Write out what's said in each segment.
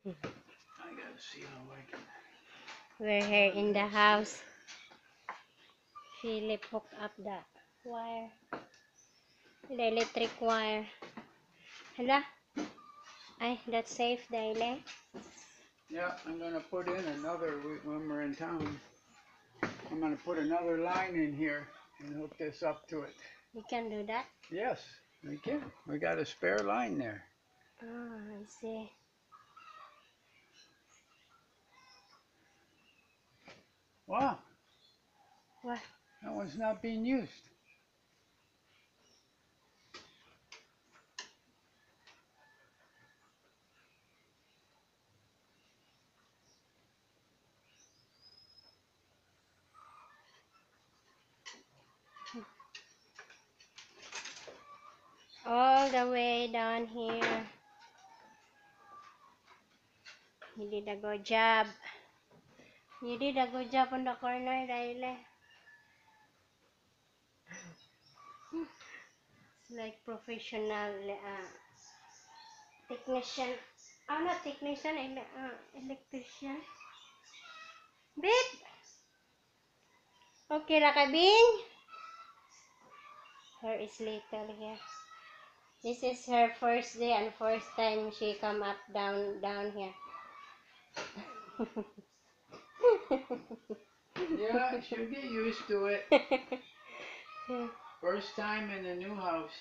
I gotta see how I can. We're here in the house. Philip hooked up the wire, the electric wire. Hala? Ay, that's safe, Daile. Yeah, I'm gonna put in another when we're in town. I'm gonna put another line in here and hook this up to it. You can do that? Yes, we can. We got a spare line there. Oh, I see. Wow. What? That one's not being used. All the way down here. You did a good job. You did a good job on the corner, Daile. It's like professional technician. Oh, not technician, electrician. Babe! Okay, Rakabing? Her is little here. This is her first day and first time she come up down here. Yeah, she'll get used to it. First time in a new house.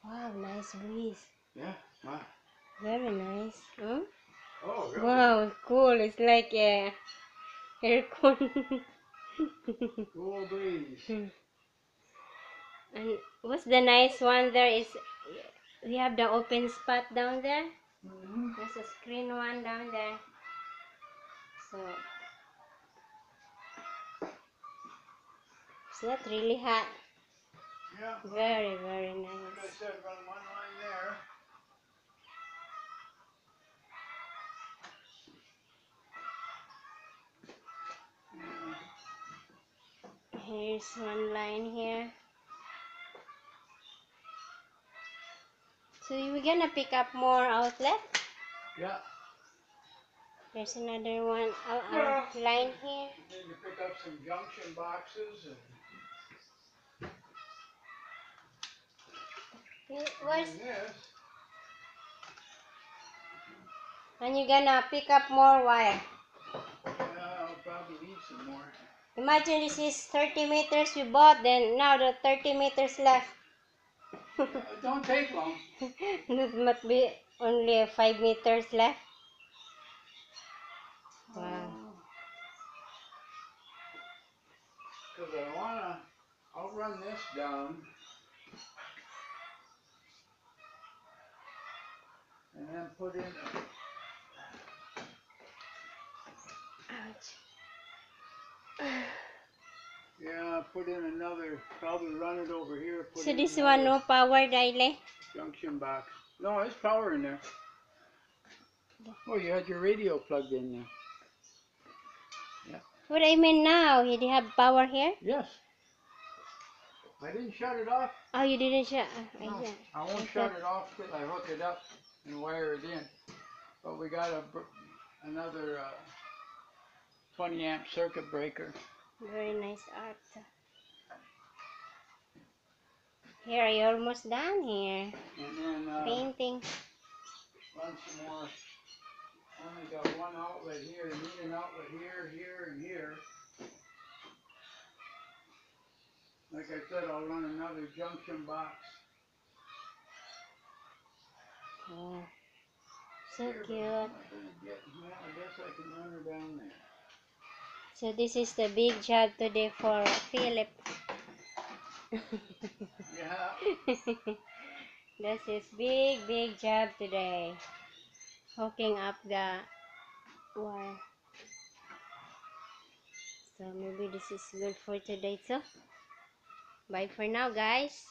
Wow, nice breeze. Yeah. Wow. Very nice. Hmm? Oh, really? Wow, cool. It's like a aircon. Cool breeze. And what's the nice one there is we have the open spot down there. Mm-hmm. There's a screen one down there. So it's not really hot. Yeah. Very, very Like I nice. said, run one line there. Here's one line here. So we're gonna pick up more outlet. Yeah. There's another one Yeah. line here. Need to pick up some junction boxes Where's and this. and you're gonna pick up more wire. Yeah, I'll probably need some more. Imagine this is 30 meters we bought, then now the 30 meters left. Don't take long. This must be only 5 meters left. Wow. Because I'll run this down and then put in Ouch. yeah, put in another, probably run it over here, put So in this one another no power, Daile? junction box. No, there's power in there. Oh, you had your radio plugged in there. Yeah. What I mean now, you have power here? Yes. I didn't shut it off. Oh, you didn't shut. No, I won't shut it off till I hook it up and wire it in. But we got another 20 amp circuit breaker. Very nice art. Here, are you almost done here? And then Painting. run some more. Only got one outlet here. Need an outlet here, here, and here. Like I said, I'll run another junction box. Oh, so Here, but cute. I'm not gonna well, I guess I can run her down there. So this is the big job today for Philip. Yeah. This is big job today. Hooking up the wire. So maybe this is good for today. So bye for now, guys.